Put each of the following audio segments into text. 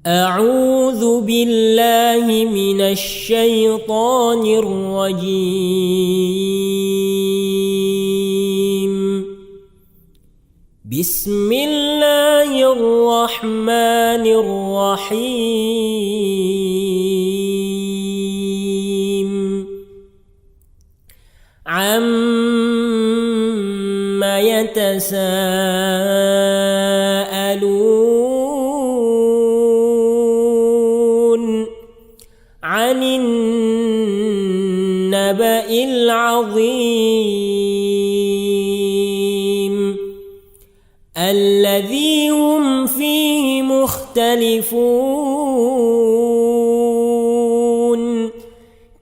أعوذ بالله من الشيطان الرجيم. بسم الله الرحمن الرحيم. عَمَّ يتساءلون عن النبأ العظيم الذي هم فيه مختلفون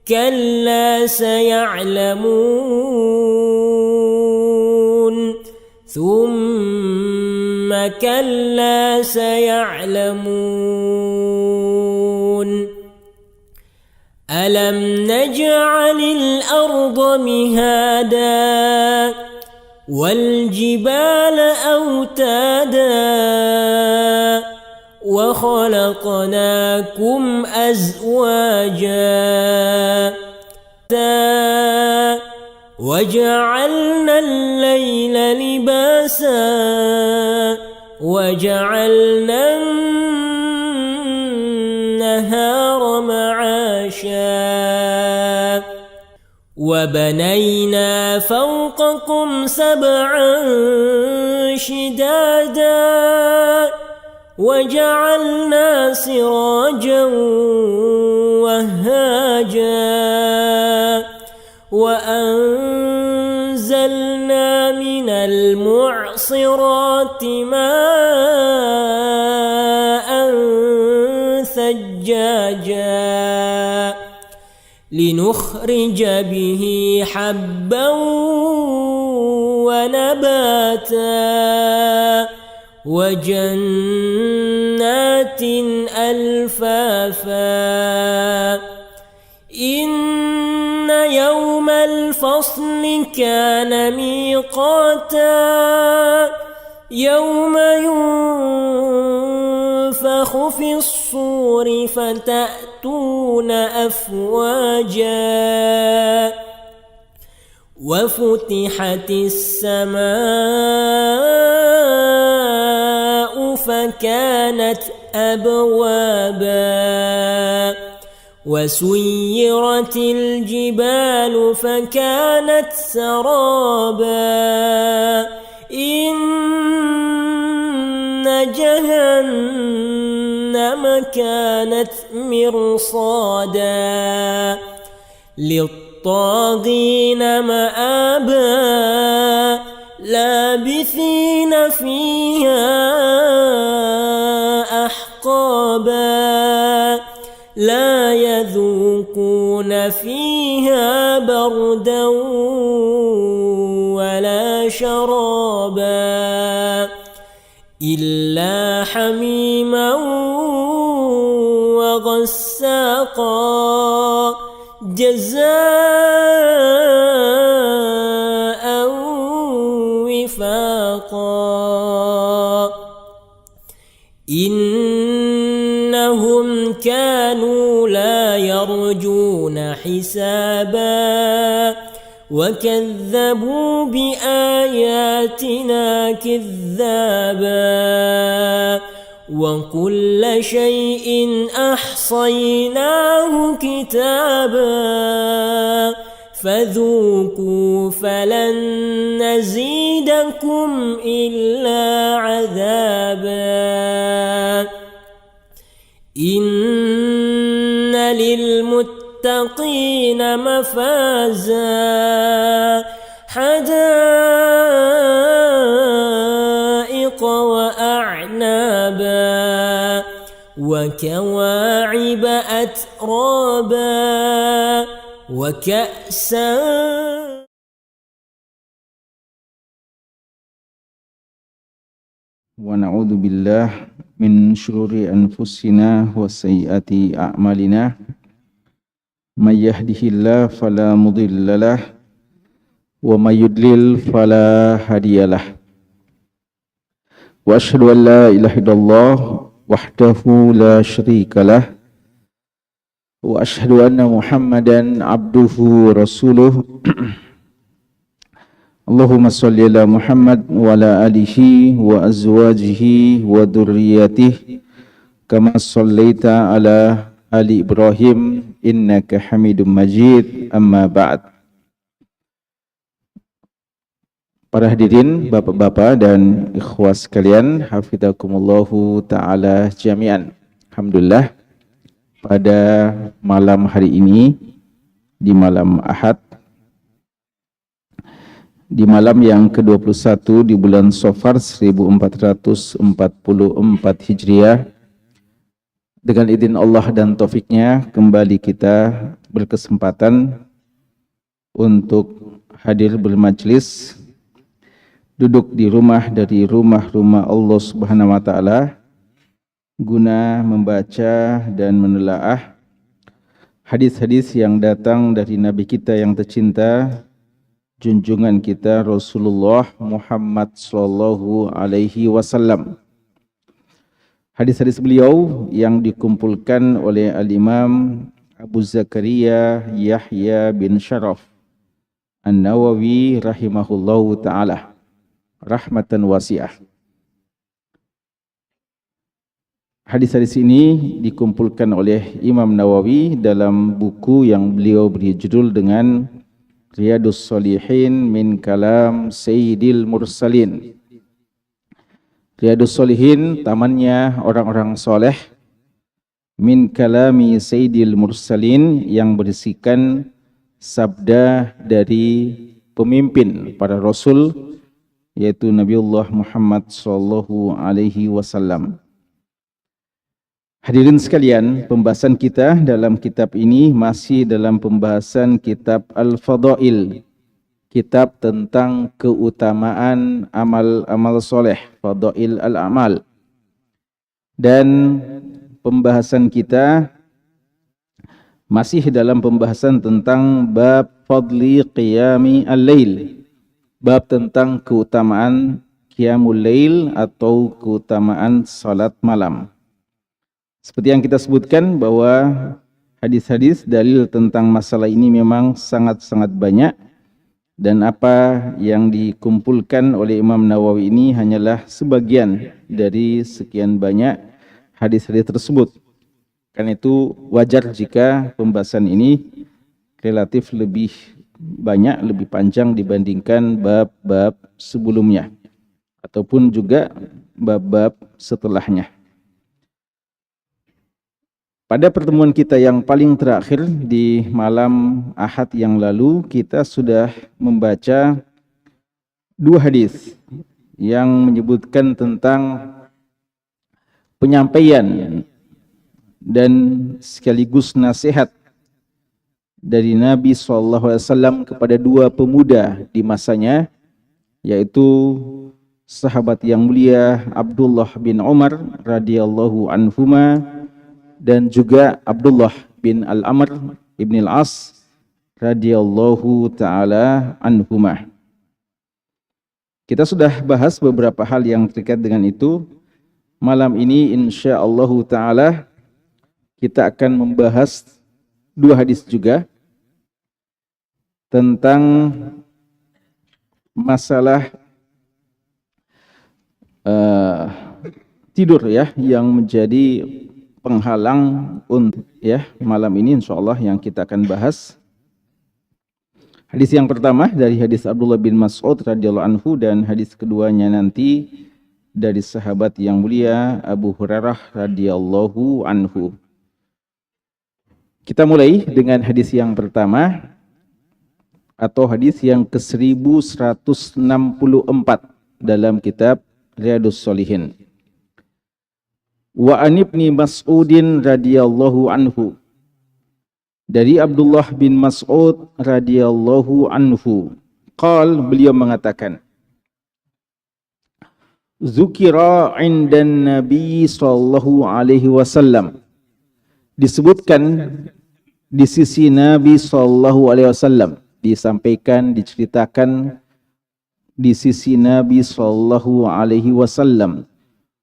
كلا سيعلمون ثم كلا سيعلمون ألم نجعل الأرض مهادا والجبال أوتادا وخلقناكم أزواجا وجعلنا الليل لباسا وجعلنا النهار معاشا وبنينا فوقكم سبعا شدادا وجعلنا سراجا وهاجا وأنزلنا من المعصرات ماء ثجاجا لنخرج به حبا ونباتا وجنات ألفافا إن يوم الفصل كان ميقاتا يوم ينفخ في الصور فتأتون أفواجا وفتحت السماء فكانت أبوابا وسيرت الجبال فكانت سرابا إن جهنم كانت مرصادا للطاغين مآبا لابثين فيها أحقابا لا يذوقون فيها بردا ولا شرابا إلا حميما وغساقا جزاء وفاقا إنهم كانوا لا يرجون حسابا وكذبوا بآياتنا كذابا وكل شيء أحصيناه كتابا فذوقوا فلن نزيدكم إلا عذابا إن للمتقين مفازا حدائق وأعنابا وكواعب أترابا وكأسا ونعوذ بالله من شرور أنفسنا وسيئات أعمالنا من يهده الله فلا مضل له ومن يضلل فلا هادي له وأشهد أن لا إله إلا الله وحده لا شريك له وأشهد أن محمدا عبده ورسوله اللهم صل على محمد وعلى آله وأزواجه وذريته كما صليت على آل إبراهيم إنك حميد مجيد أما بعد. Para hadirin, bapak-bapak dan ikhwah sekalian, hafidhakumullahu ta'ala jami'an. Alhamdulillah, pada malam hari ini, di malam Ahad, di malam yang ke-21 di bulan Safar 1444 Hijriah, dengan izin Allah dan taufiknya, kembali kita berkesempatan untuk hadir bermajlis, duduk di rumah dari rumah-rumah Allah Subhanahu wa taala guna membaca dan menelaah hadis-hadis yang datang dari Nabi kita yang tercinta, junjungan kita Rasulullah Muhammad sallallahu alaihi wasallam. Hadis-hadis beliau yang dikumpulkan oleh Al-Imam Abu Zakaria Yahya bin Sharaf An-Nawawi rahimahullahu taala rahmatan wasi'ah. Hadis-hadis ini dikumpulkan oleh Imam Nawawi dalam buku yang beliau beri judul dengan Riyadus Shalihin min Kalam Sayyidil Mursalin. Riyadus Shalihin, tamannya orang-orang soleh, min kalami Sayyidil Mursalin, yang berisikan sabda dari pemimpin para rasul, yaitu Nabiullah Muhammad sallallahu alaihi wasallam. Hadirin sekalian, pembahasan kita dalam kitab ini masih dalam pembahasan kitab Al-Fadail, kitab tentang keutamaan amal-amal soleh, Fadail al-Amal. Dan pembahasan kita masih dalam pembahasan tentang bab fadli qiyami al-lail, bab tentang keutamaan qiyamul lail atau keutamaan salat malam. Seperti yang kita sebutkan bahwa hadis-hadis dalil tentang masalah ini memang sangat-sangat banyak, dan apa yang dikumpulkan oleh Imam Nawawi ini hanyalah sebagian dari sekian banyak hadis-hadis tersebut. Karena itu wajar jika pembahasan ini relatif lebih banyak, lebih panjang dibandingkan bab-bab sebelumnya ataupun juga bab-bab setelahnya. Pada pertemuan kita yang paling terakhir di malam Ahad yang lalu, kita sudah membaca dua hadis yang menyebutkan tentang penyampaian dan sekaligus nasihat dari Nabi SAW kepada dua pemuda di masanya, yaitu sahabat yang mulia Abdullah bin Umar radhiyallahu anhuma dan juga Abdullah bin Al-Amr ibn Al-As radhiyallahu ta'ala anhuma. Kita sudah bahas beberapa hal yang terkait dengan itu. Malam ini insyaallah ta'ala kita akan membahas dua hadis juga tentang masalah tidur ya, yang menjadi penghalang untuk malam ini insyaallah yang kita akan bahas. Hadis yang pertama dari hadis Abdullah bin Mas'ud radhiyallahu anhu, dan hadis keduanya nanti dari sahabat yang mulia Abu Hurairah radhiyallahu anhu. Kita mulai dengan hadis yang pertama atau hadis yang ke-1164 dalam kitab Riyadus Shalihin. Wa an ibni Mas'udin radhiyallahu anhu, dari Abdullah bin Mas'ud radhiyallahu anhu, beliau mengatakan, Zukira indan Nabi sallallahu alaihi wasallam, disebutkan di sisi Nabi sallallahu alaihi wasallam, disampaikan, diceritakan di sisi Nabi sallallahu alaihi wasallam,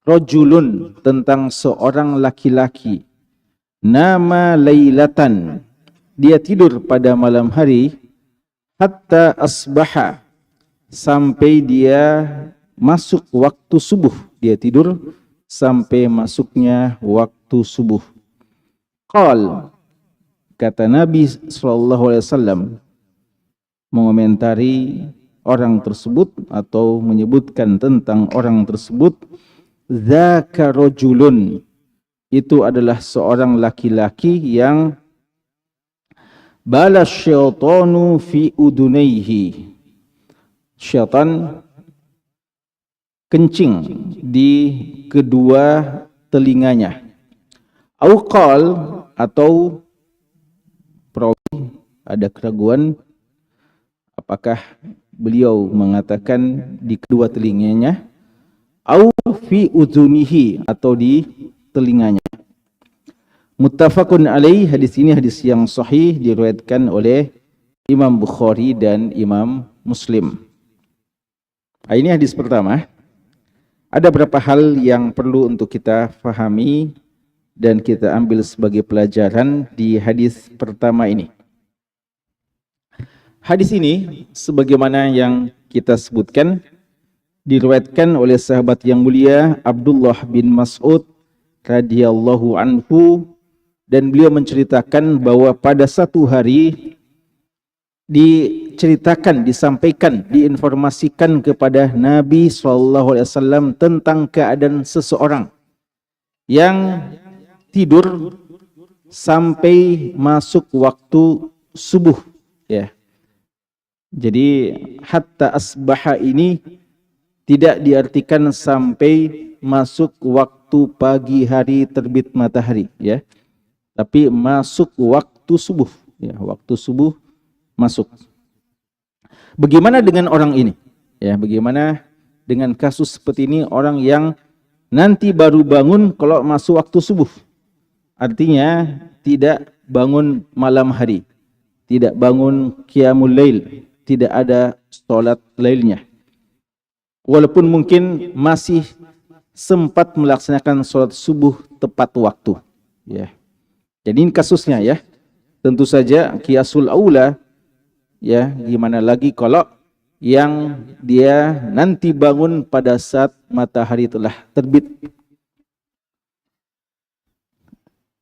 rajulun, tentang seorang laki-laki, nama lailatan, dia tidur pada malam hari, hatta asbaha, sampai dia masuk waktu subuh. Dia tidur sampai masuknya waktu subuh. Qal, kata Nabi SAW mengomentari orang tersebut atau menyebutkan tentang orang tersebut, dzaka rajulun, itu adalah seorang laki-laki yang bala syaitanu fi udunaihi, syaitan kencing di kedua telinganya. Au qal, atau perawi ada keraguan apakah beliau mengatakan di kedua telinganya, au fi udhunihi, atau di telinganya. Muttafaqun alaih, hadis ini hadis yang sahih, diriwayatkan oleh Imam Bukhari dan Imam Muslim. Ini hadis pertama. Ada beberapa hal yang perlu untuk kita fahami dan kita ambil sebagai pelajaran di hadis pertama ini. Hadis ini sebagaimana yang kita sebutkan diriwayatkan oleh sahabat yang mulia Abdullah bin Mas'ud radhiyallahu anhu, dan beliau menceritakan bahwa pada satu hari diceritakan, disampaikan, diinformasikan kepada Nabi SAW tentang keadaan seseorang yang tidur sampai masuk waktu subuh, ya. Jadi hatta asbaha ini tidak diartikan sampai masuk waktu pagi hari terbit matahari, ya, tapi masuk waktu subuh, ya, waktu subuh masuk. Bagaimana dengan orang ini? Ya, bagaimana dengan kasus seperti ini, orang yang nanti baru bangun kalau masuk waktu subuh? Artinya tidak bangun malam hari, tidak bangun qiyamul lail, tidak ada sholat lailnya. Walaupun mungkin masih sempat melaksanakan sholat subuh tepat waktu, ya. Jadi ini kasusnya, ya. Tentu saja qiyasul aula, ya, gimana lagi kalau yang dia nanti bangun pada saat matahari telah terbit.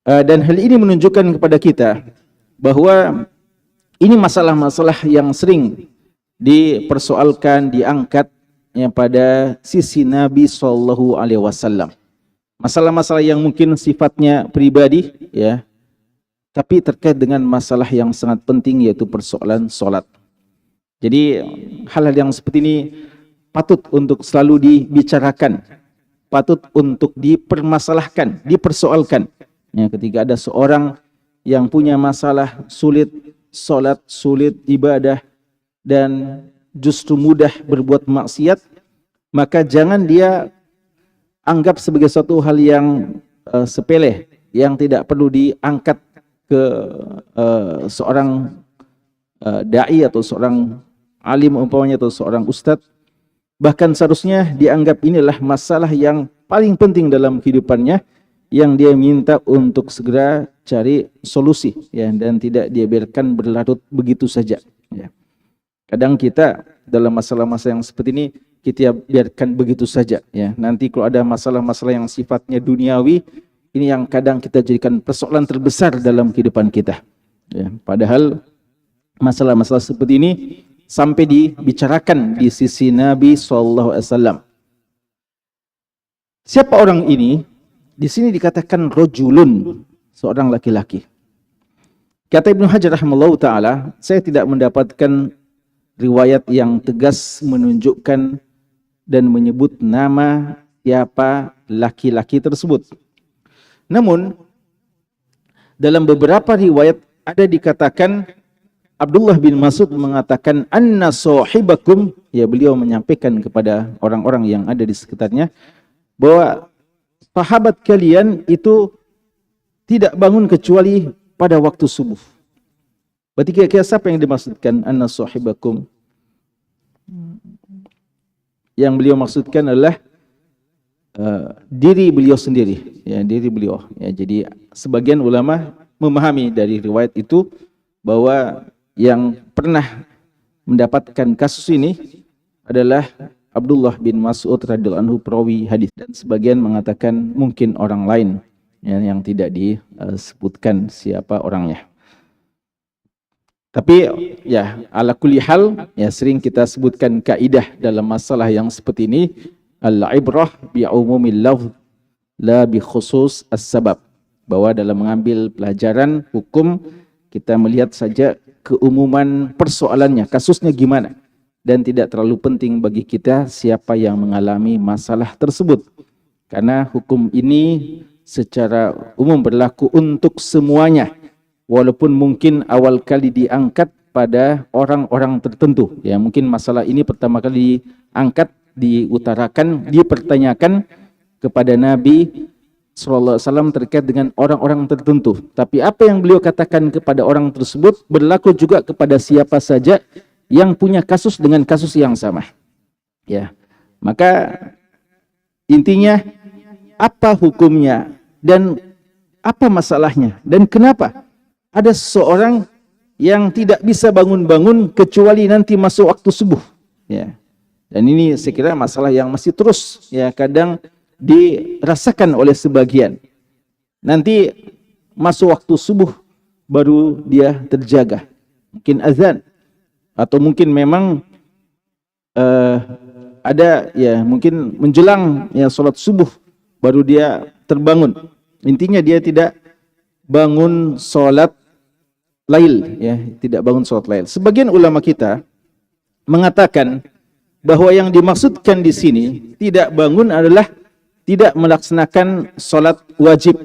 Dan hal ini menunjukkan kepada kita bahwa ini masalah-masalah yang sering dipersoalkan, diangkat, ya, pada sisi Nabi SAW. Masalah-masalah yang mungkin sifatnya pribadi, ya, tapi terkait dengan masalah yang sangat penting, yaitu persoalan sholat. Jadi hal-hal yang seperti ini patut untuk selalu dibicarakan, patut untuk dipermasalahkan, dipersoalkan. Ya, ketika ada seorang yang punya masalah sulit sholat, sulit ibadah, dan justru mudah berbuat maksiat, maka jangan dia anggap sebagai suatu hal yang sepele, yang tidak perlu diangkat ke seorang da'i atau seorang alim umpamanya, atau seorang ustadz. Bahkan seharusnya dianggap inilah masalah yang paling penting dalam kehidupannya, yang dia minta untuk segera cari solusi, ya, dan tidak dia biarkan berlarut begitu saja, ya. Kadang kita dalam masalah-masalah yang seperti ini kita biarkan begitu saja, ya. Nanti kalau ada masalah-masalah yang sifatnya duniawi, ini yang kadang kita jadikan persoalan terbesar dalam kehidupan kita, ya. Padahal masalah-masalah seperti ini sampai dibicarakan di sisi Nabi SAW. Siapa orang ini? Di sini dikatakan rajulun, seorang laki-laki. Kata Ibnu Hajar rahimahullahu taala, saya tidak mendapatkan riwayat yang tegas menunjukkan dan menyebut nama siapa laki-laki tersebut. Namun dalam beberapa riwayat ada dikatakan Abdullah bin Mas'ud mengatakan anna sahibakum, ya, beliau menyampaikan kepada orang-orang yang ada di sekitarnya bahwa sahabat kalian itu tidak bangun kecuali pada waktu subuh. Berarti kira-kira siapa yang dimaksudkan anna sahibakum? Yang beliau maksudkan adalah diri beliau sendiri, ya, diri beliau. Ya, jadi sebagian ulama memahami dari riwayat itu bahwa yang pernah mendapatkan kasus ini adalah Abdullah bin Mas'ud radhiyallahu anhu perawi hadis, dan sebagian mengatakan mungkin orang lain, ya, yang tidak disebutkan siapa orangnya. Tapi ya ala kulli hal, ya, sering kita sebutkan kaidah dalam masalah yang seperti ini, al-ibrah bi umumil lafz la bi khusus as-sabab, bahwa dalam mengambil pelajaran hukum kita melihat saja keumuman persoalannya, kasusnya gimana, dan tidak terlalu penting bagi kita siapa yang mengalami masalah tersebut, karena hukum ini secara umum berlaku untuk semuanya, walaupun mungkin awal kali diangkat pada orang-orang tertentu. Ya, mungkin masalah ini pertama kali diangkat, diutarakan, dipertanyakan kepada Nabi sallallahu alaihi wasallam terkait dengan orang-orang tertentu. Tapi apa yang beliau katakan kepada orang tersebut berlaku juga kepada siapa saja yang punya kasus dengan kasus yang sama. Ya. Maka intinya apa hukumnya dan apa masalahnya dan kenapa ada seseorang yang tidak bisa bangun-bangun kecuali nanti masuk waktu subuh, ya. Dan ini saya kira masalah yang masih terus, ya, kadang dirasakan oleh sebagian. Nanti masuk waktu subuh baru dia terjaga, mungkin azan, atau mungkin memang ada, ya, mungkin menjelang, ya, sholat subuh baru dia terbangun. Intinya dia tidak bangun sholat lail, ya, tidak bangun sholat lail. Sebagian ulama kita mengatakan bahwa yang dimaksudkan di sini tidak bangun adalah tidak melaksanakan sholat wajib.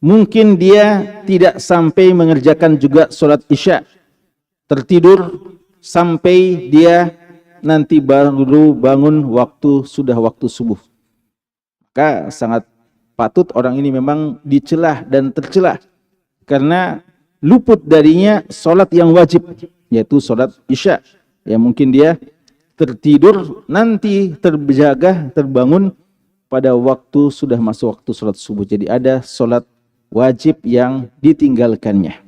Mungkin dia tidak sampai mengerjakan juga sholat isya, tertidur sampai dia nanti baru bangun sudah waktu subuh. Maka sangat patut orang ini memang dicelah dan tercelah, karena luput darinya sholat yang wajib, yaitu sholat isya. Ya, mungkin dia tertidur, nanti terjaga, terbangun pada waktu sudah masuk waktu sholat subuh. Jadi ada sholat wajib yang ditinggalkannya.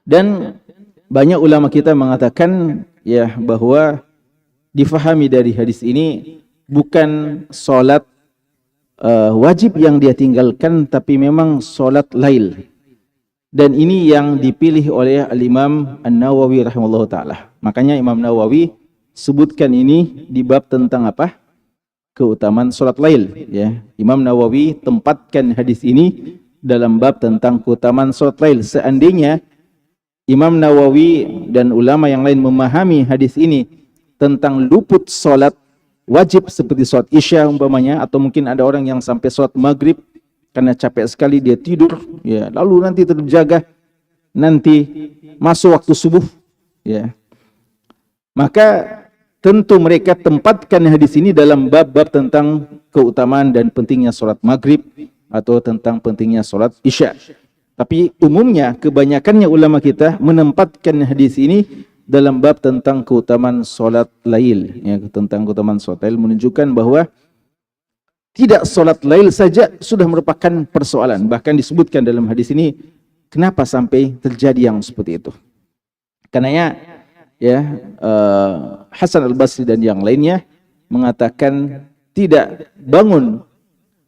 Dan banyak ulama kita mengatakan, ya, bahwa difahami dari hadis ini bukan sholat wajib yang dia tinggalkan, tapi memang sholat lail. Dan ini yang dipilih oleh Al-Imam An-Nawawi rahimahullah ta'ala. Makanya Imam Nawawi sebutkan ini di bab tentang apa? Keutamaan sholat lail, ya. Imam Nawawi tempatkan hadis ini dalam bab tentang keutamaan sholat lail. Seandainya Imam Nawawi dan ulama yang lain memahami hadis ini tentang luput sholat wajib seperti sholat isya umpamanya, atau mungkin ada orang yang sampai sholat maghrib karena capek sekali dia tidur, ya, lalu nanti terjaga nanti masuk waktu subuh, ya, maka tentu mereka tempatkan hadis ini dalam bab-bab tentang keutamaan dan pentingnya sholat maghrib atau tentang pentingnya sholat isya. Tapi umumnya kebanyakannya ulama kita menempatkan hadis ini dalam bab tentang keutamaan sholat lail, ya, tentang keutamaan sholat lail, menunjukkan bahwa tidak sholat lail saja sudah merupakan persoalan. Bahkan disebutkan dalam hadis ini kenapa sampai terjadi yang seperti itu. Karenanya, ya, Hasan Al-Basri dan yang lainnya mengatakan tidak bangun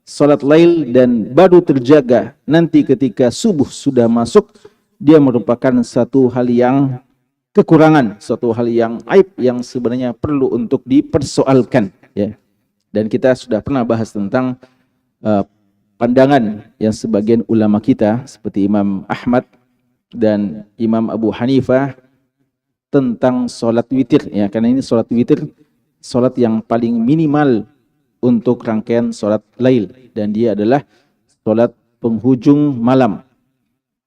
sholat lail dan baru terjaga nanti ketika subuh sudah masuk, dia merupakan satu hal yang kekurangan, suatu hal yang aib yang sebenarnya perlu untuk dipersoalkan, ya. Dan kita sudah pernah bahas tentang pandangan yang sebagian ulama kita seperti Imam Ahmad dan Imam Abu Hanifah tentang sholat witir, ya, karena ini sholat witir sholat yang paling minimal untuk rangkaian sholat lail, dan dia adalah sholat penghujung malam.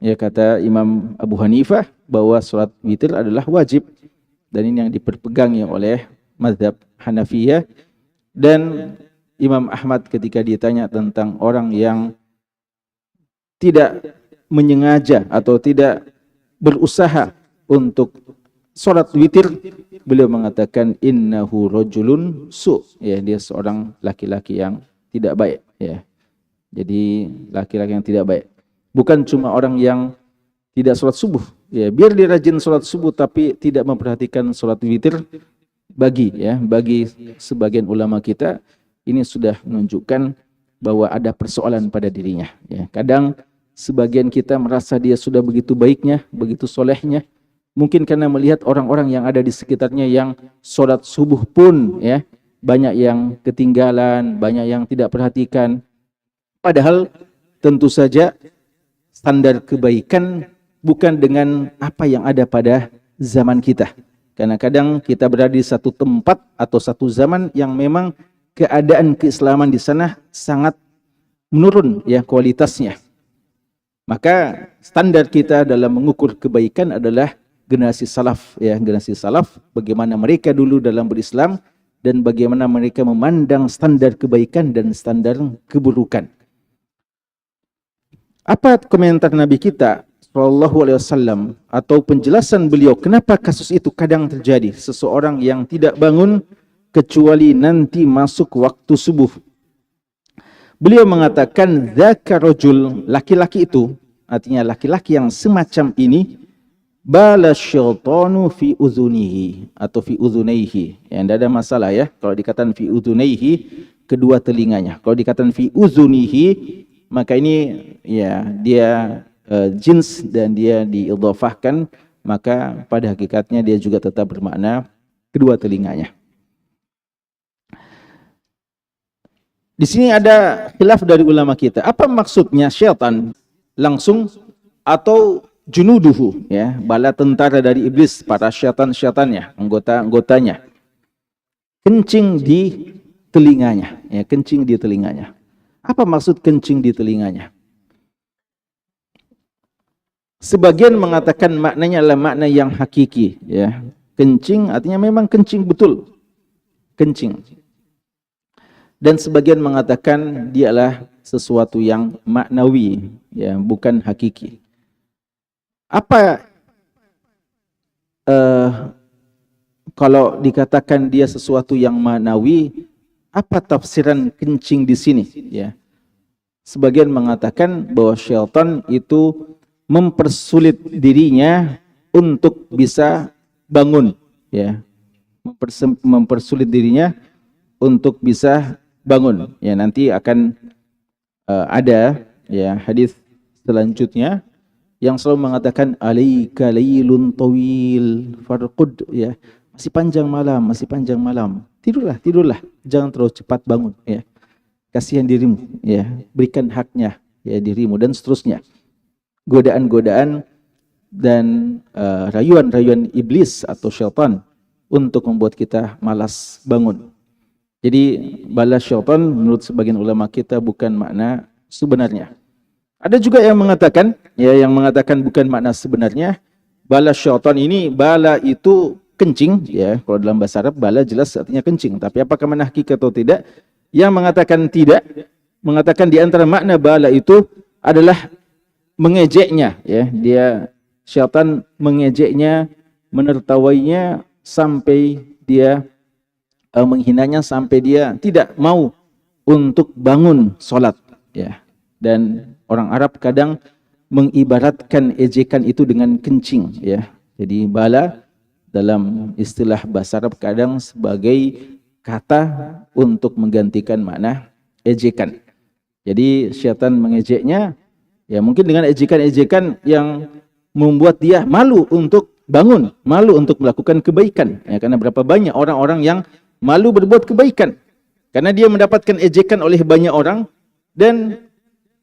Ya, kata Imam Abu Hanifah bahwa sholat witir adalah wajib, dan ini yang diperpegang oleh mazhab Hanafiyah. Dan Imam Ahmad ketika ditanya tentang orang yang tidak menyengaja atau tidak berusaha untuk salat witir, beliau mengatakan innahu rajulun su, ya, dia seorang laki-laki yang tidak baik, ya. Jadi laki-laki yang tidak baik. Bukan cuma orang yang tidak salat subuh, ya, biar dia rajin salat subuh tapi tidak memperhatikan salat witir, bagi sebagian ulama kita ini sudah menunjukkan bahwa ada persoalan pada dirinya, ya. Kadang sebagian kita merasa dia sudah begitu baiknya, begitu solehnya, mungkin karena melihat orang-orang yang ada di sekitarnya yang sholat subuh pun, ya, banyak yang ketinggalan, banyak yang tidak perhatikan. Padahal tentu saja standar kebaikan bukan dengan apa yang ada pada zaman kita. Karena kadang kita berada di satu tempat atau satu zaman yang memang keadaan keislaman di sana sangat menurun, ya, kualitasnya. Maka standar kita dalam mengukur kebaikan adalah generasi salaf, ya, generasi salaf, bagaimana mereka dulu dalam berislam dan bagaimana mereka memandang standar kebaikan dan standar keburukan. Apa komentar Nabi kita sallallahu alaihi wasallam atau penjelasan beliau kenapa kasus itu kadang terjadi, seseorang yang tidak bangun kecuali nanti masuk waktu subuh. Beliau mengatakan dzaka rajul, laki-laki itu, artinya laki-laki yang semacam ini, bala syaitanu fi uzunihi atau fi uzunaihi. Ya, tidak ada masalah, ya, kalau dikatakan fi uzunaihi, kedua telinganya. Kalau dikatakan fi uzunihi, maka ini, ya, dia jins dan dia diidhafahkan, maka pada hakikatnya dia juga tetap bermakna kedua telinganya. Di sini ada khilaf dari ulama kita. Apa maksudnya syaitan langsung atau junuduhu, ya, bala tentara dari iblis, para syaitan-syaitannya, anggota-anggotanya, kencing di telinganya, ya, kencing di telinganya. Apa maksud kencing di telinganya? Sebagian mengatakan maknanya adalah makna yang hakiki, ya. Kencing artinya memang kencing betul, kencing. Dan sebagian mengatakan dia adalah sesuatu yang maknawi, ya, bukan hakiki. Apa kalau dikatakan dia sesuatu yang maknawi, apa tafsiran kencing di sini, ya? Sebagian mengatakan bahwa syaitan itu mempersulit dirinya untuk bisa bangun, ya. Mempersulit dirinya untuk bisa bangun. Ya, nanti akan ada, ya, hadis selanjutnya yang selalu mengatakan alaika lailun tawil farqud, ya, masih panjang malam, masih panjang malam. Tidurlah, jangan terlalu cepat bangun, ya. Kasihan dirimu, ya, berikan haknya, ya, dirimu, dan seterusnya. Godaan-godaan dan rayuan-rayuan iblis atau syaitan untuk membuat kita malas bangun. Jadi bala syaitan menurut sebagian ulama kita bukan makna sebenarnya. Ada juga yang mengatakan, ya, yang mengatakan bukan makna sebenarnya. Bala syaitan ini, bala itu kencing, ya. Kalau dalam bahasa Arab bala jelas artinya kencing. Tapi apakah makna hakiki atau tidak? Yang mengatakan tidak, mengatakan di antara makna bala itu adalah mengejeknya, ya. Dia syaitan mengejeknya, menertawainya sampai dia menghinanya, sampai dia tidak mau untuk bangun sholat, ya. Dan orang Arab kadang mengibaratkan ejekan itu dengan kencing, ya. Jadi bala dalam istilah bahasa Arab kadang sebagai kata untuk menggantikan makna ejekan. Jadi syaitan mengejeknya, ya, mungkin dengan ejekan-ejekan yang membuat dia malu untuk bangun, malu untuk melakukan kebaikan, ya. Karena berapa banyak orang-orang yang malu berbuat kebaikan karena dia mendapatkan ejekan oleh banyak orang, dan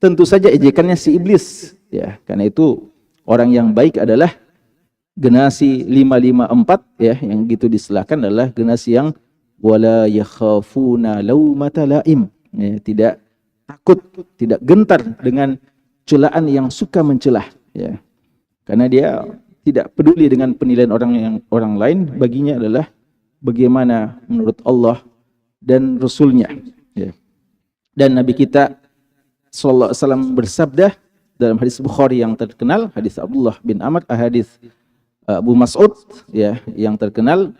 tentu saja ejekannya si iblis, ya. Karena itu orang yang baik adalah generasi 554, ya, yang gitu disilahkan adalah generasi yang wala yakhafuna laumata laim, ya, tidak takut, tidak gentar dengan celaan yang suka mencelah, ya. Karena dia tidak peduli dengan penilaian orang lain, baginya adalah bagaimana menurut Allah dan Rasulnya, ya. Dan Nabi kita sallallahu alaihi wasallam bersabda dalam hadis Bukhari yang terkenal, hadis Abdullah bin Amr, hadis Abu Mas'ud ya yang terkenal,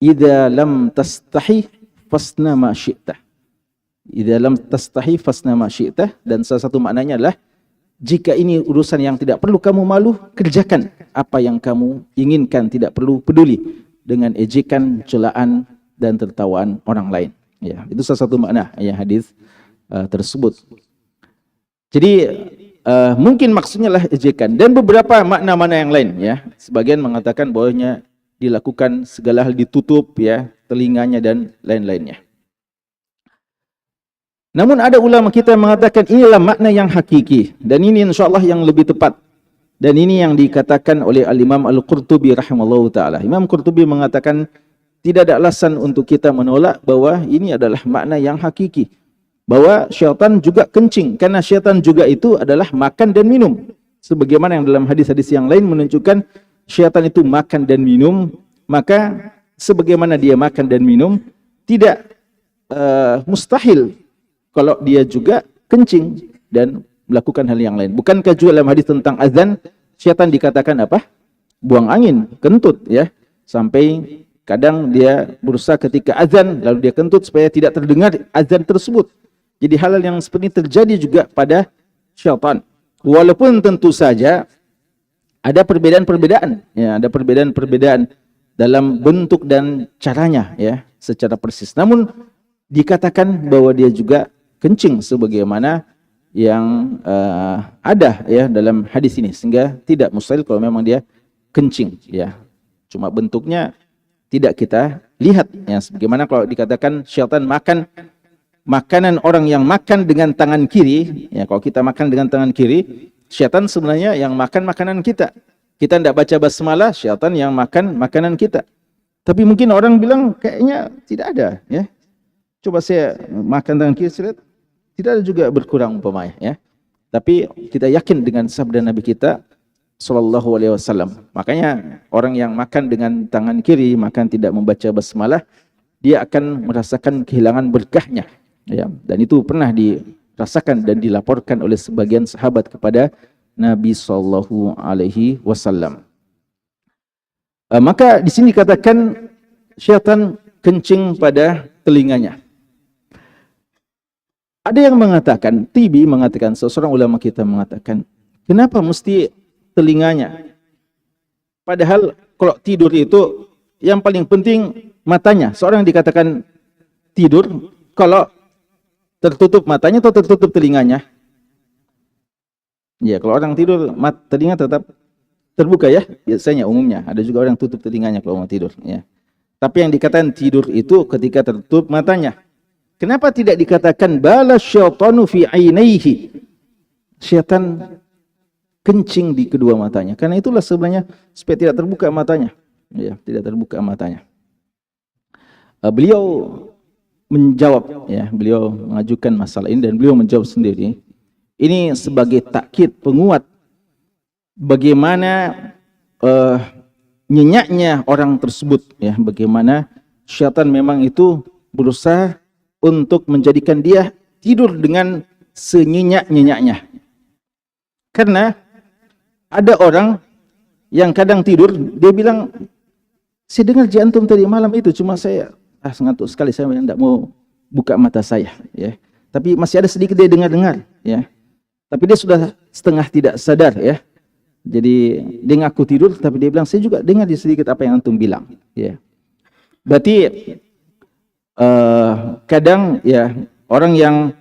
idza lam tastahi fasna ma syi'ta. Idza lam tastahi fasna ma syi'ta, dan salah satu maknanya adalah jika ini urusan yang tidak perlu kamu malu, kerjakan apa yang kamu inginkan, tidak perlu peduli dengan ejekan, celaan dan tertawaan orang lain. Ya, itu salah satu makna ya hadis tersebut. Jadi mungkin maksudnya lah ejekan, dan beberapa makna-makna yang lain ya. Sebagian mengatakan bahwanya dilakukan segala hal ditutup ya, telinganya dan lain-lainnya. Namun ada ulama kita yang mengatakan inilah makna yang hakiki, dan ini insyaallah yang lebih tepat. Dan ini yang dikatakan oleh Al-Imam Al-Qurtubi rahimallahu taala. Imam Qurtubi mengatakan tidak ada alasan untuk kita menolak bahwa ini adalah makna yang hakiki. Bahwa syaitan juga kencing, karena syaitan juga itu adalah makan dan minum. Sebagaimana yang dalam hadis-hadis yang lain menunjukkan syaitan itu makan dan minum, maka sebagaimana dia makan dan minum, tidak mustahil kalau dia juga kencing dan melakukan hal yang lain. Bukankah juga dalam hadis tentang azan, syaitan dikatakan apa? Buang angin, kentut ya. Sampai kadang dia berusaha ketika azan, lalu dia kentut supaya tidak terdengar azan tersebut. Jadi hal-hal yang seperti ini terjadi juga pada syaitan. Walaupun tentu saja ada perbedaan-perbedaan, ya, ada perbedaan-perbedaan dalam bentuk dan caranya ya, secara persis. Namun dikatakan bahwa dia juga kencing sebagaimana yang ada ya dalam hadis ini, sehingga tidak mustahil kalau memang dia kencing ya. Cuma bentuknya tidak kita lihat ya, sebagaimana kalau dikatakan syaitan makan makanan orang yang makan dengan tangan kiri ya. Kalau kita makan dengan tangan kiri, syaitan sebenarnya yang makan makanan kita. Kita tidak baca basmalah, syaitan yang makan makanan kita. Tapi mungkin orang bilang kayaknya tidak ada ya. Coba saya makan tangan kiri, saya lihat tidak ada juga berkurang umpamanya ya. Tapi kita yakin dengan sabda Nabi kita sallallahu alaihi wasallam. Makanya orang yang makan dengan tangan kiri, makan tidak membaca basmalah, dia akan merasakan kehilangan berkahnya ya. Dan itu pernah dirasakan dan dilaporkan oleh sebagian sahabat kepada Nabi sallallahu alaihi wasallam. Maka di sini dikatakan syaitan kencing pada telinganya. Ada yang mengatakan, Tibi mengatakan, seorang ulama kita mengatakan, kenapa mesti telinganya? Padahal kalau tidur itu yang paling penting matanya. Seorang dikatakan tidur kalau tertutup matanya atau tertutup telinganya? Ya, kalau orang tidur telinga tetap terbuka ya, biasanya umumnya. Ada juga orang tutup telinganya kalau mau tidur ya. Tapi yang dikatakan tidur itu ketika tertutup matanya. Kenapa tidak dikatakan bala syaitanu fi ainaihi? Syaitan kencing di kedua matanya. Karena itulah sebenarnya supaya tidak terbuka matanya. Ya, tidak terbuka matanya. Beliau menjawab ya, beliau mengajukan masalah ini dan beliau menjawab sendiri. Ini sebagai takkid penguat bagaimana nyenyaknya orang tersebut ya, bagaimana syaitan memang itu berusaha untuk menjadikan dia tidur dengan senyenyak-nyenyaknya. Karena ada orang yang kadang tidur, dia bilang, saya dengar jantung tadi malam itu, cuma saya ngantuk sekali, saya tidak mau buka mata saya. Ya. Tapi masih ada sedikit dia dengar-dengar. Ya. Tapi dia sudah setengah tidak sadar. Ya. Jadi dia ngaku tidur, tapi dia bilang, saya juga dengar sedikit apa yang antum bilang. Ya. Berarti kadang ya orang yang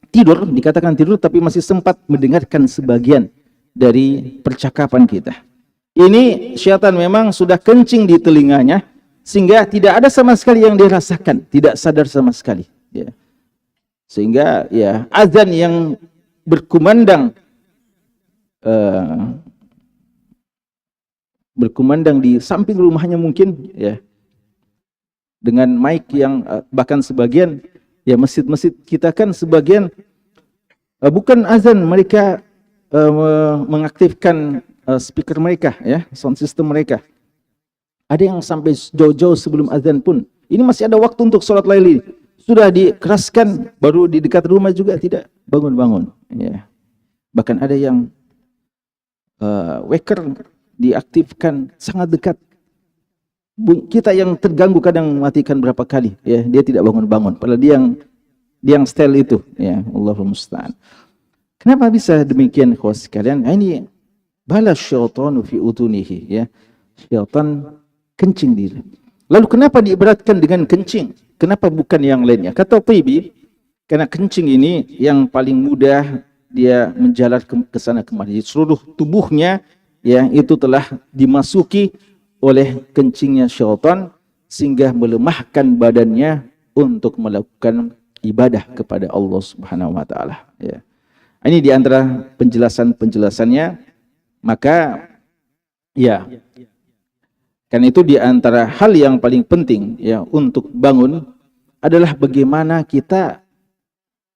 tidur, dikatakan tidur tapi masih sempat mendengarkan sebagian dari percakapan kita. Ini syaitan memang sudah kencing di telinganya sehingga tidak ada sama sekali yang dia rasakan, tidak sadar sama sekali ya. Sehingga ya azan yang berkumandang di samping rumahnya mungkin ya, dengan mic yang bahkan sebagian ya masjid-masjid kita kan sebagian bukan azan, mereka mengaktifkan speaker mereka ya, sound system mereka. Ada yang sampai jauh-jauh sebelum azan pun. Ini masih ada waktu untuk sholat laili. Sudah dikeraskan, baru di dekat rumah juga tidak bangun-bangun ya. Bahkan ada yang waker diaktifkan sangat dekat. Kita yang terganggu kadang matikan berapa kali, ya, dia tidak bangun-bangun. Padahal dia yang setel itu, ya, Allahul musta'an. Kenapa bisa demikian, kawan sekalian? Nah, ini balas syaitanu fi utunihi, ya. Syaitan kencing diri. Lalu kenapa diibaratkan dengan kencing? Kenapa bukan yang lainnya? Kata Tibi, karena kencing ini yang paling mudah dia menjalar ke sana kemari. Seluruh tubuhnya, ya, itu telah dimasuki oleh kencingnya syaitan sehingga melemahkan badannya untuk melakukan ibadah kepada Allah Subhanahu wa taala, ya. Ini di antara penjelasannya. Maka ya, kan itu di antara hal yang paling penting, ya, untuk bangun adalah bagaimana kita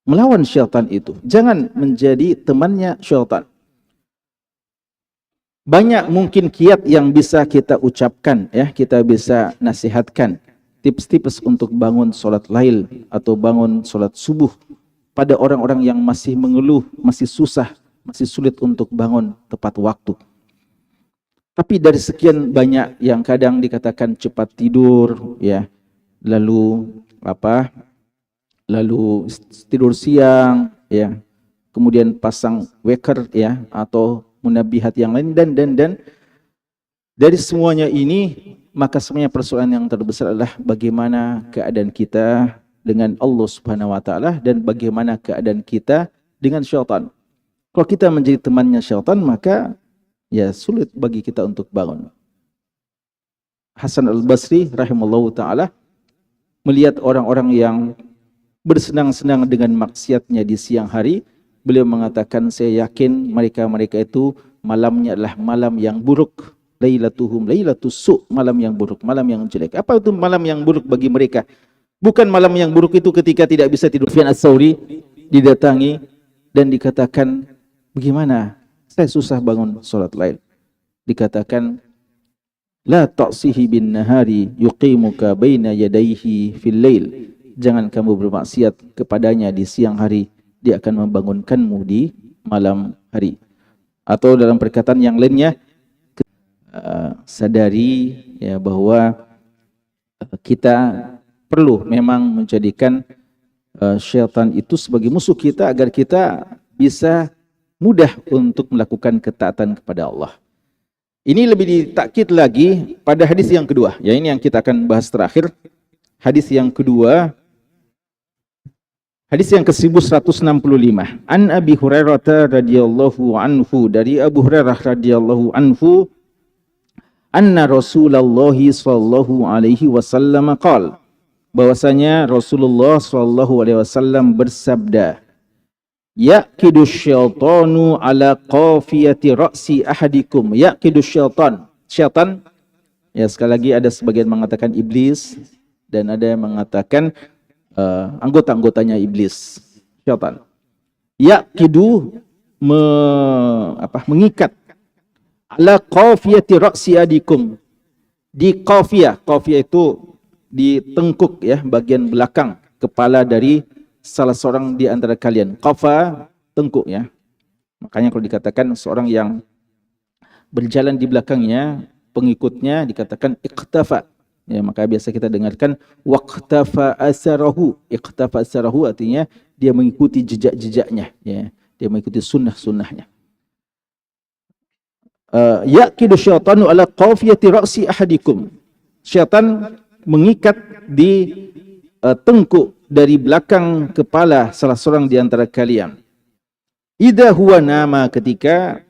melawan syaitan itu. Jangan menjadi temannya syaitan. Banyak mungkin kiat yang bisa kita ucapkan, ya, kita bisa nasihatkan, tips-tips untuk bangun sholat lail atau bangun sholat subuh pada orang-orang yang masih mengeluh, masih susah, masih sulit untuk bangun tepat waktu. Tapi dari sekian banyak yang kadang dikatakan cepat tidur, ya, lalu tidur siang, ya, kemudian pasang weker, ya, atau munabihat yang lain, dan dari semuanya ini, maka semuanya persoalan yang terbesar adalah bagaimana keadaan kita dengan Allah Subhanahu wa taala dan bagaimana keadaan kita dengan syaitan. Kalau kita menjadi temannya syaitan, maka ya sulit bagi kita untuk bangun. Hasan al-Basri rahimallahu taala melihat orang-orang yang bersenang-senang dengan maksiatnya di siang hari, beliau mengatakan, saya yakin mereka itu malamnya adalah malam yang buruk. Lailatuhum lailatus su', malam yang buruk, malam yang jelek. Apa itu malam yang buruk bagi mereka? Bukan malam yang buruk itu ketika tidak bisa tidur. Sufyan Ats-Tsauri didatangi dan dikatakan, bagaimana? Saya susah bangun salat lail. Dikatakan, la ta'sihi bin nahari yuqimuka baina yadayhi fil lail. Jangan kamu bermaksiat kepadanya di siang hari, dia akan membangunkanmu di malam hari. Atau dalam perkataan yang lainnya, sadari, ya, bahwa kita perlu memang menjadikan syaitan itu sebagai musuh kita agar kita bisa mudah untuk melakukan ketaatan kepada Allah. Ini lebih ditakkid lagi pada hadis yang kedua, ya, ini yang kita akan bahas terakhir. Hadis yang kedua, hadis yang ke-1165. An Abi Hurairah radhiyallahu anhu, dari Abu Hurairah radhiyallahu anhu, anna Rasulullah sallallahu alaihi wasallam qala, bahwasanya Rasulullah sallallahu alaihi wasallam bersabda, yaqidu syaitanu ala qafiyati ra'si ahadikum. Yaqidu syaitan, ya, sekali lagi ada sebagian mengatakan iblis dan ada yang mengatakan anggota-anggotanya iblis, syaitan. Yaqidu mengikat ala qafiyati ra'si ahadikum, di qafiyah itu di tengkuk, ya, bagian belakang kepala dari salah seorang di antara kalian. Qafa, tengkuk, ya. Makanya kalau dikatakan seorang yang berjalan di belakangnya, pengikutnya dikatakan iqtafa, ya, maka biasa kita dengarkan waqtafa asarahu. Iqtafa asarahu artinya dia mengikuti jejak-jejaknya, ya, dia mengikuti sunnah-sunnahnya. Yaqidu syaitanu ala qafiyati ra'si ahadikum. Syaitan mengikat di tengkuk dari belakang kepala salah seorang di antara kalian. Idza huwa nama, ketika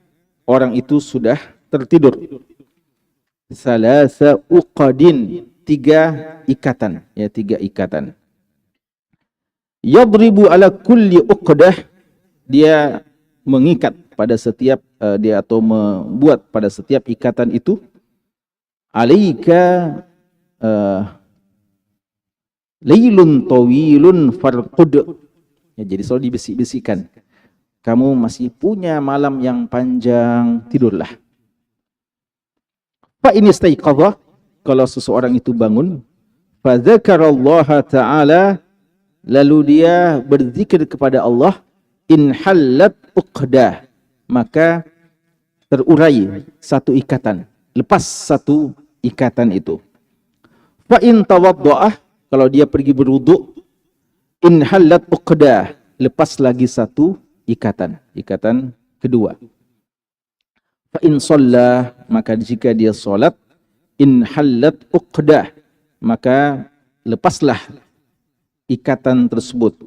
orang itu sudah tertidur. Salasa uqadin, 3 ikatan, ya, 3 ikatan. Yadribu ala kulli uqdah, dia mengikat pada setiap dia atau membuat pada setiap ikatan itu, alaika lailun tawilun farqud, ya, jadi selalu dibisik-bisikkan, kamu masih punya malam yang panjang, tidurlah. Fa in istaiqadha, kalau seseorang itu bangun, fa dzakarallaha ta'ala, lalu dia berzikir kepada Allah, in hallat uqdah, maka terurai satu ikatan, lepas satu ikatan itu. Fa in tawaddo'ah, kalau dia pergi berwudu, in halat uqdah, lepas lagi satu ikatan kedua. Fa in shalla, maka jika dia salat, in halat uqdah, maka lepaslah ikatan tersebut.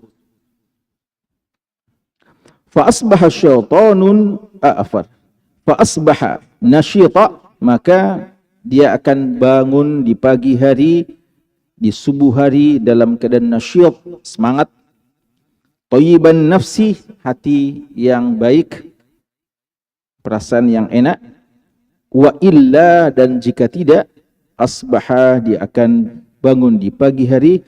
Fa asbaha syaitanun a'far. Fa asbaha nasyita, maka dia akan bangun di pagi hari, di subuh hari dalam keadaan nasyit, semangat. Thayyiban nafsi, hati yang baik, perasaan yang enak. Wa illa, dan jika tidak, asbaha, dia akan bangun di pagi hari,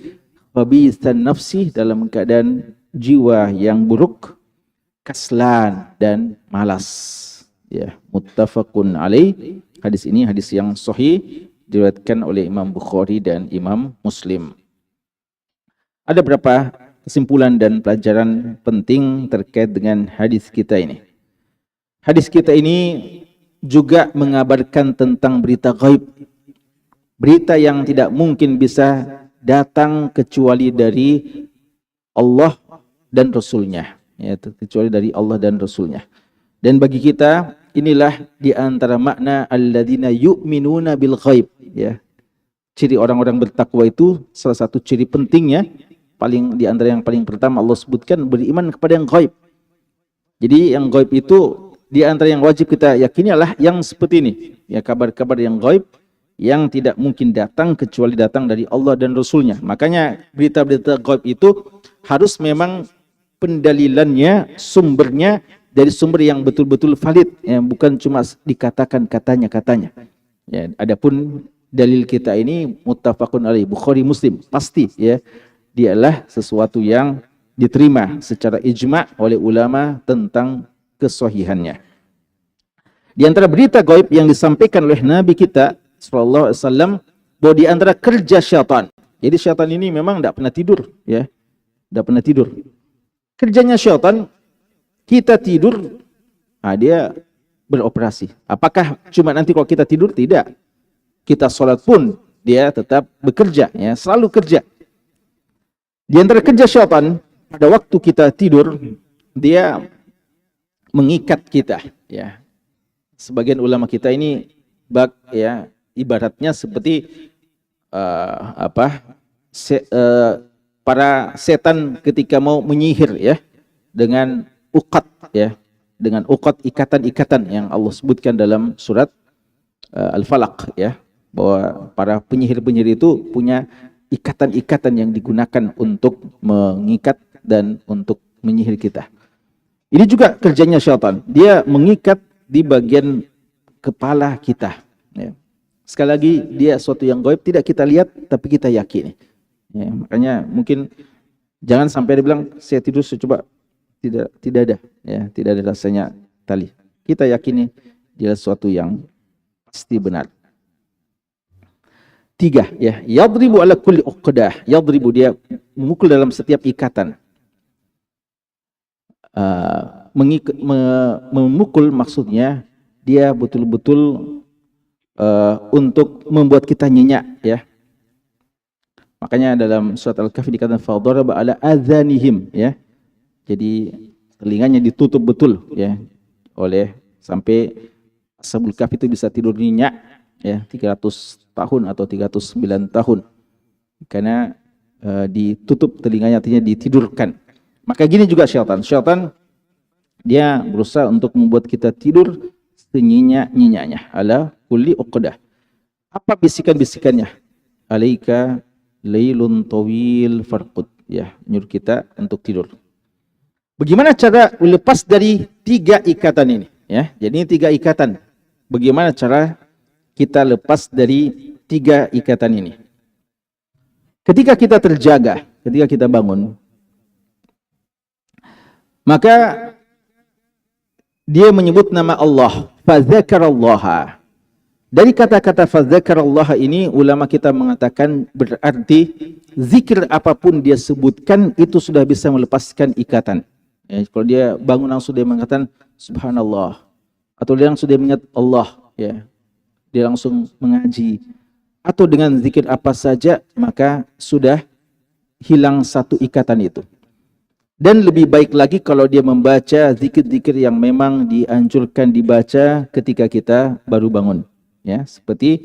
khabithan nafsi, dalam keadaan jiwa yang buruk, kaslan dan malas. Ya, muttafaqun alaih. Hadis ini hadis yang sahih, diriwayatkan oleh Imam Bukhari dan Imam Muslim. Ada berapa kesimpulan dan pelajaran penting terkait dengan hadis kita ini. Hadis kita ini juga mengabarkan tentang berita gaib. Berita yang tidak mungkin bisa datang kecuali dari Allah dan Rasulnya. Ya, kecuali dari Allah dan Rasulnya. Dan bagi kita, inilah di antara makna alladzina yu'minuna bil ghaib. Ya. Ciri orang-orang bertakwa itu, salah satu ciri pentingnya, di antara yang paling pertama Allah sebutkan, beriman kepada yang gaib. Jadi yang gaib itu, di antara yang wajib kita yakini adalah yang seperti ini. Ya, kabar-kabar yang gaib, yang tidak mungkin datang kecuali datang dari Allah dan Rasulnya. Makanya berita-berita gaib itu harus memang pendalilannya, sumbernya dari sumber yang betul-betul valid, ya, bukan cuma dikatakan katanya. Ya, adapun dalil kita ini muttafaqun alaih, Bukhari Muslim, pasti ya dialah sesuatu yang diterima secara ijma' oleh ulama tentang kesahihannya. Di antara berita gaib yang disampaikan oleh Nabi kita sallallahu alaihi wasallam, bahwa di antara kerja syaitan. Jadi syaitan ini memang tidak pernah tidur, ya. Tidak pernah tidur. Kerjanya syaitan, kita tidur, dia beroperasi. Apakah cuma nanti kalau kita tidur? Tidak. Kita sholat pun dia tetap bekerja, ya, selalu kerja. Di antara kerja syaitan, pada waktu kita tidur, dia mengikat kita, ya. Sebagian ulama kita ini ya, ibaratnya seperti para setan ketika mau menyihir, ya, dengan uqat, ya, dengan uqat, ikatan-ikatan yang Allah sebutkan dalam surat Al-Falaq, ya, bahwa para penyihir-penyihir itu punya ikatan-ikatan yang digunakan untuk mengikat dan untuk menyihir kita. Ini juga kerjanya syaitan. Dia mengikat di bagian kepala kita, ya. Sekali lagi, dia suatu yang gaib, tidak kita lihat tapi kita yakini, ya. Makanya mungkin jangan sampai dia bilang saya tidur, saya coba, tidak ada, ya, tidak ada rasanya tali. Kita yakini dia sesuatu yang pasti benar. 3, ya, yadribu ala kulli uqdah. Yadribu, dia memukul dalam setiap ikatan. Memukul maksudnya dia betul-betul untuk membuat kita nyenyak, ya. Makanya dalam surat Al-Kahfi dikatakan fadaraba ala adzanihim, ya. Jadi telinganya ditutup betul, ya, oleh sampai Ashabul Kahfi itu bisa tidur nyenyak, ya, 300 tahun atau 309 tahun. Karena ditutup telinganya, artinya ditidurkan. Maka gini juga syaitan. Syaitan dia berusaha untuk membuat kita tidur senyenyak-nyenyaknya. Ala kulli uqdah. Apa bisikan-bisikannya? Alaika lailun tawil farqud, ya, nyuruh kita untuk tidur. Bagaimana cara lepas dari 3 ikatan ini, ya? Jadi ini 3 ikatan. Bagaimana cara kita lepas dari 3 ikatan ini? Ketika kita terjaga, ketika kita bangun, maka dia menyebut nama Allah, fadzakarallaha. Dari kata-kata fadzakarallaha ini, ulama kita mengatakan berarti zikir apapun dia sebutkan itu sudah bisa melepaskan ikatan. Ya, kalau dia bangun langsung dia mengatakan subhanallah, atau dia langsung dia mengingat Allah, ya, dia langsung mengaji, atau dengan zikir apa saja, maka sudah hilang satu ikatan itu. Dan lebih baik lagi kalau dia membaca zikir-zikir yang memang dianjurkan dibaca ketika kita baru bangun, ya, seperti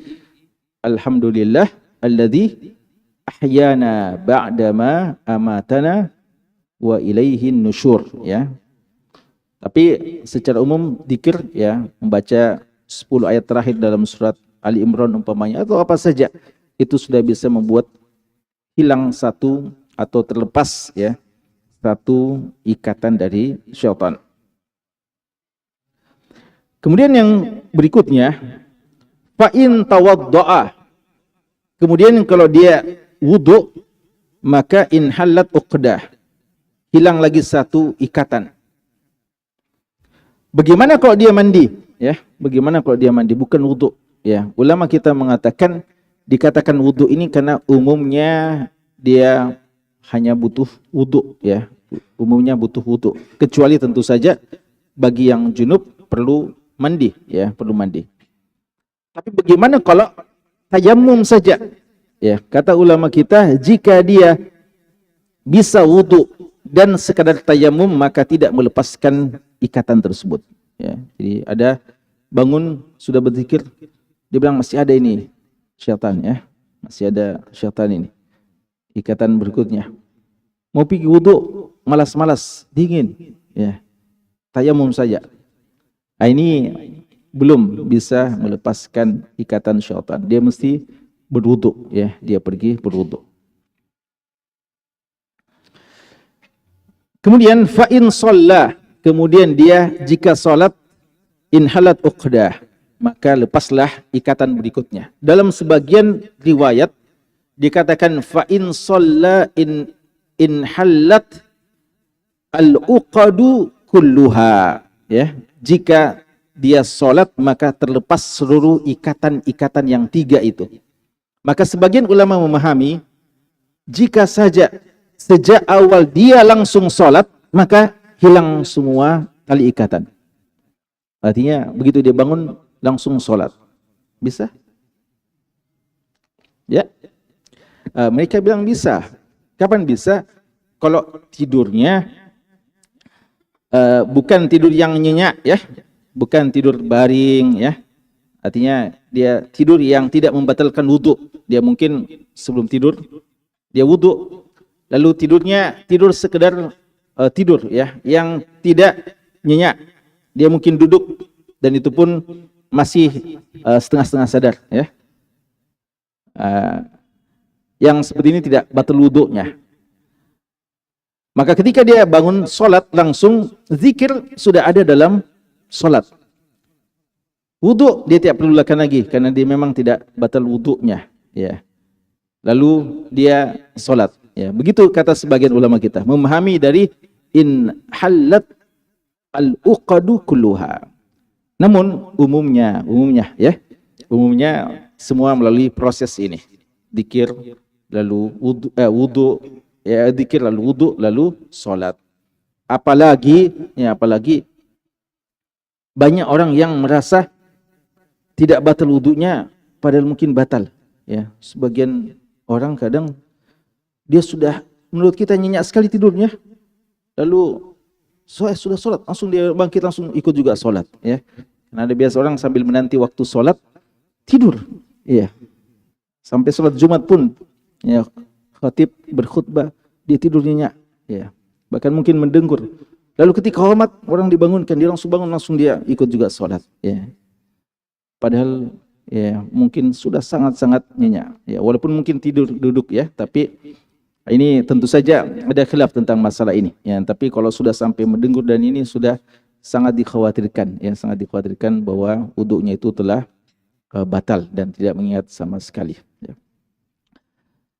alhamdulillah alladzi ahyana ba'dama amatana wa ilaihin nusyur, ya. Tapi secara umum zikir, ya, membaca 10 ayat terakhir dalam surat Ali Imran umpamanya atau apa saja, itu sudah bisa membuat hilang satu atau terlepas, ya, satu ikatan dari syaitan. Kemudian yang berikutnya, fa in tawaddaa. Kemudian kalau dia wudu, maka in halat uqdah. Hilang lagi satu ikatan. Bagaimana kalau dia mandi? Ya, bagaimana kalau dia mandi bukan wudu? Ya, ulama kita mengatakan dikatakan wudu ini karena umumnya dia hanya butuh wudu, ya. Umumnya butuh wudu. Kecuali tentu saja bagi yang junub perlu mandi, ya, perlu mandi. Tapi bagaimana kalau tayamum saja? Ya, kata ulama kita, jika dia bisa wudu dan sekadar tayamum, maka tidak melepaskan ikatan tersebut. Ya, jadi ada bangun sudah berzikir, dia bilang masih ada ini syaitan, ya, masih ada syaitan ini. Ikatan berikutnya, mau pergi wudu malas-malas, dingin, ya, tayamum saja. Nah, ini belum bisa melepaskan ikatan syaitan. Dia mesti berwudu, ya, dia pergi berwudu. Kemudian fa in shalla, kemudian dia jika salat in halat uqdah, maka lepaslah ikatan berikutnya. Dalam sebagian riwayat dikatakan fa in shalla in halat al-uqadu kulluha, ya, jika dia salat maka terlepas seluruh ikatan-ikatan yang 3 itu. Maka sebagian ulama memahami jika saja sejak awal dia langsung salat maka hilang semua tali ikatan. Artinya begitu dia bangun langsung salat. Bisa? Ya. Mereka bilang bisa. Kapan bisa? Kalau tidurnya bukan tidur yang nyenyak, ya, bukan tidur baring, ya. Artinya dia tidur yang tidak membatalkan wudu. Dia mungkin sebelum tidur dia wudu, lalu tidurnya tidur sekedar tidur, ya, yang tidak nyenyak. Dia mungkin duduk dan itu pun masih setengah-setengah sadar, ya. Yang seperti ini tidak batal wudunya. Maka ketika dia bangun sholat langsung zikir sudah ada dalam sholat. Wudu dia tidak perlu lakukan lagi karena dia memang tidak batal wudunya, ya. Lalu dia sholat, ya. Begitu kata sebagian ulama kita memahami dari in halat al-uqadu kulluha. Namun umumnya ya, umumnya semua melalui proses ini. Zikir lalu wudu, ya, zikir lalu wudu lalu salat. Apalagi banyak orang yang merasa tidak batal wudunya padahal mungkin batal, ya. Sebagian orang kadang dia sudah menurut kita nyenyak sekali tidurnya, lalu sudah salat langsung dia bangkit langsung ikut juga salat, ya. Karena ada biasa orang sambil menanti waktu salat tidur, ya. Sampai salat Jumat pun, ya, khatib berkhutbah dia tidur nyenyak, ya. Bahkan mungkin mendengkur. Lalu ketika qomat orang dibangunkan dia langsung bangun langsung dia ikut juga salat, ya. Padahal, ya, mungkin sudah sangat-sangat nyenyak, ya. Walaupun mungkin tidur duduk, ya, tapi ini tentu saja ada khilaf tentang masalah ini, ya. Tapi kalau sudah sampai mendengkur dan ini sudah sangat dikhawatirkan, ya, sangat dikhawatirkan bahwa wudunya itu telah batal dan tidak mengingat sama sekali, ya.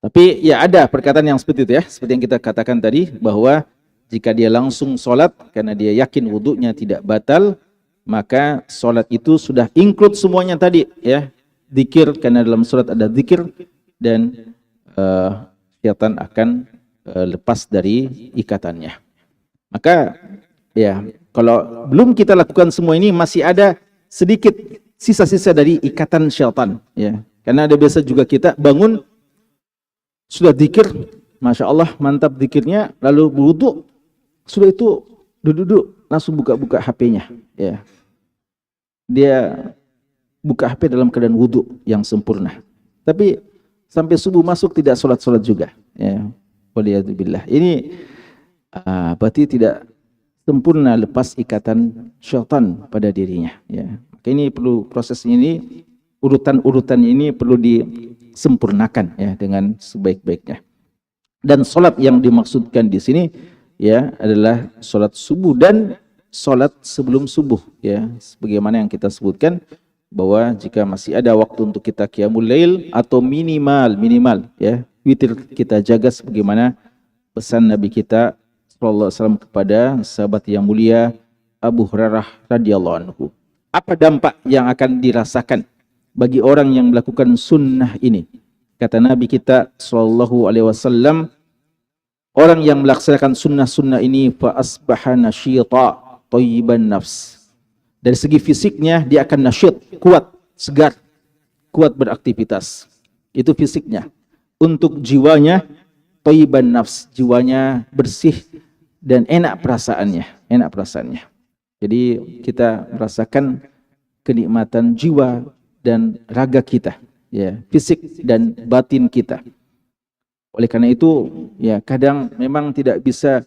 Tapi ya ada perkataan yang seperti itu, ya, seperti yang kita katakan tadi bahwa jika dia langsung sholat karena dia yakin wudunya tidak batal, maka sholat itu sudah include semuanya tadi, ya. Zikir karena dalam surat ada zikir dan syaitan akan lepas dari ikatannya. Maka ya Kalau belum kita lakukan semua ini, masih ada sedikit sisa-sisa dari ikatan syaitan, ya. Karena ada biasa juga kita bangun sudah zikir, masya Allah mantap zikirnya, lalu berwudu, sudah itu duduk langsung buka-buka HP-nya, ya. Dia buka HP dalam keadaan wudu yang sempurna, tapi sampai subuh masuk tidak sholat juga, ya. Waliyadzubillah. Ini berarti tidak sempurna lepas ikatan syaitan pada dirinya, ya. Maka ini perlu proses ini, urutan-urutan ini perlu disempurnakan, ya, dengan sebaik-baiknya. Dan sholat yang dimaksudkan di sini, ya, adalah sholat subuh dan sholat sebelum subuh, ya. Sebagaimana yang kita sebutkan bahwa jika masih ada waktu untuk kita qiyamul lail atau minimal, ya, witir kita jaga sebagaimana pesan Nabi kita sallallahu alaihi wasallam kepada sahabat yang mulia Abu Hurairah radhiyallahu anhu. Apa dampak yang akan dirasakan bagi orang yang melakukan sunnah ini? Kata Nabi kita sallallahu alaihi wasallam, orang yang melaksanakan sunnah-sunnah ini fa asbaha nasyita thayyiban nafs. Dari segi fisiknya dia akan nasyid, kuat, segar, kuat beraktivitas. Itu fisiknya. Untuk jiwanya thayyiban nafs, jiwanya bersih dan enak perasaannya, Jadi kita merasakan kenikmatan jiwa dan raga kita, ya, fisik dan batin kita. Oleh karena itu, ya, kadang memang tidak bisa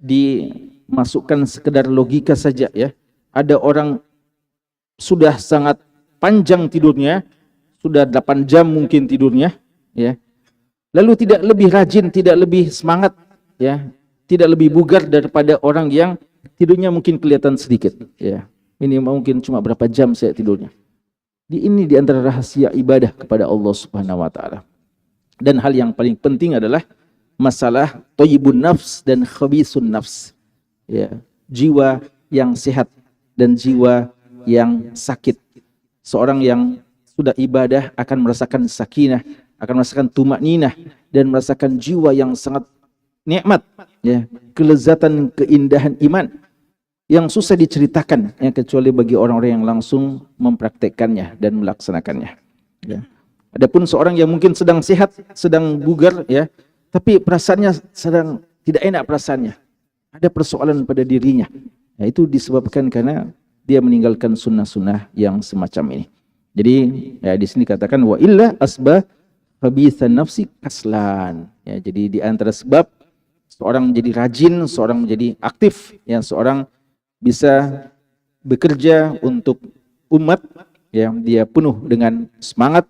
dimasukkan sekedar logika saja, ya. Ada orang sudah sangat panjang tidurnya, sudah 8 jam mungkin tidurnya, ya. Lalu tidak lebih rajin, tidak lebih semangat, ya, tidak lebih bugar daripada orang yang tidurnya mungkin kelihatan sedikit, ya. Ini mungkin cuma berapa jam saya tidurnya. Ini di antara rahasia ibadah kepada Allah Subhanahu wa taala. Dan hal yang paling penting adalah masalah thayyibun nafs dan khabisun nafs, ya. Jiwa yang sehat dan jiwa yang sakit. Seorang yang sudah ibadah akan merasakan sakinah, akan merasakan tumakninah, dan merasakan jiwa yang sangat nikmat, ya, kelezatan, keindahan iman yang susah diceritakan, ya, kecuali bagi orang-orang yang langsung mempraktekkannya dan melaksanakannya, ya. Adapun seorang yang mungkin sedang sehat, sedang bugar, ya, tapi perasaannya sedang tidak enak perasaannya, ada persoalan pada dirinya, ya, itu disebabkan karena dia meninggalkan sunnah-sunnah yang semacam ini. Jadi, ya, di sini katakan wa illa asbah khabithan nafsi kaslan, ya. Jadi di antara sebab seorang menjadi rajin, seorang menjadi aktif, ya, seorang bisa bekerja untuk umat, ya, dia penuh dengan semangat,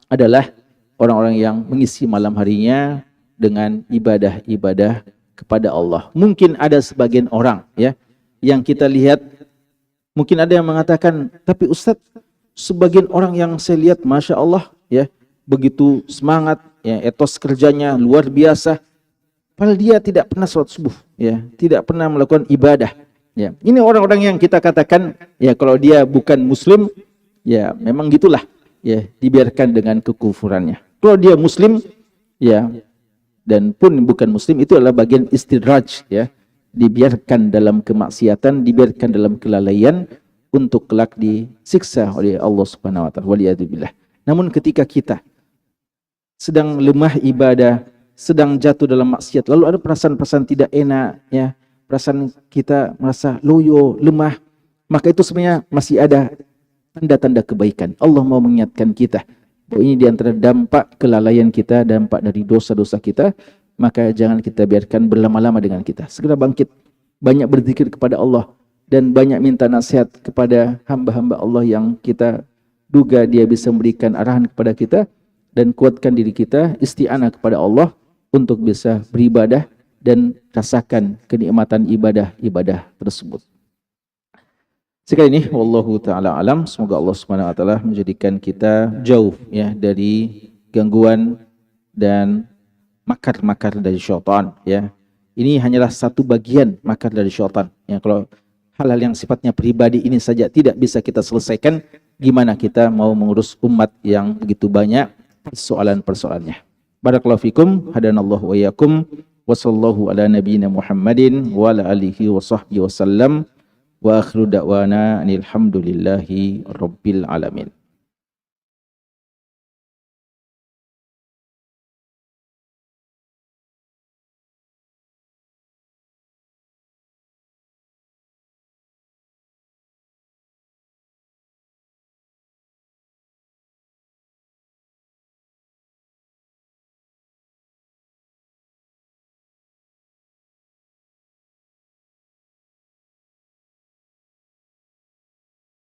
adalah orang-orang yang mengisi malam harinya dengan ibadah-ibadah kepada Allah. Mungkin ada sebagian orang, ya, yang kita lihat, mungkin ada yang mengatakan, tapi Ustadz, sebagian orang yang saya lihat, Masya Allah, ya, begitu semangat, ya, etos kerjanya luar biasa, padahal dia tidak pernah sholat subuh, ya, tidak pernah melakukan ibadah, ya. Ini orang-orang yang kita katakan, ya, kalau dia bukan muslim, ya, memang gitulah, ya, dibiarkan dengan kekufurannya. Kalau dia muslim, ya, dan pun bukan muslim, itu adalah bagian istidraj, ya, dibiarkan dalam kemaksiatan, dibiarkan dalam kelalaian untuk kelak disiksa oleh Allah Subhanahu wa taala. Waliyadzubillah. Namun ketika kita sedang lemah ibadah, sedang jatuh dalam maksiat, lalu ada perasaan-perasaan tidak enak, ya, perasaan kita merasa loyo, lemah, maka itu sebenarnya masih ada tanda-tanda kebaikan. Allah mau mengingatkan kita bahwa ini di antara dampak kelalaian kita, dampak dari dosa-dosa kita, maka jangan kita biarkan berlama-lama dengan kita. Segera bangkit, banyak berzikir kepada Allah, dan banyak minta nasihat kepada hamba-hamba Allah yang kita duga dia bisa memberikan arahan kepada kita, dan kuatkan diri kita, isti'anah kepada Allah untuk bisa beribadah dan rasakan kenikmatan ibadah-ibadah tersebut. Sekali ini, wallahu ta'ala alam, semoga Allah Subhanahu wa taala menjadikan kita jauh, ya, dari gangguan dan makar-makar dari syaitan, ya. Ini hanyalah satu bagian makar dari syaitan, ya. Kalau hal-hal yang sifatnya pribadi ini saja tidak bisa kita selesaikan, gimana kita mau mengurus umat yang begitu banyak persoalan-persoalannya. Barakallahu fikum, hadanallahu wa iyyakum Wa sallallahu ala nabiyyina Muhammadin wa ala alihi wa sahbihi wasallam. Wa akhiru da'wana alhamdulillahi rabbil alamin.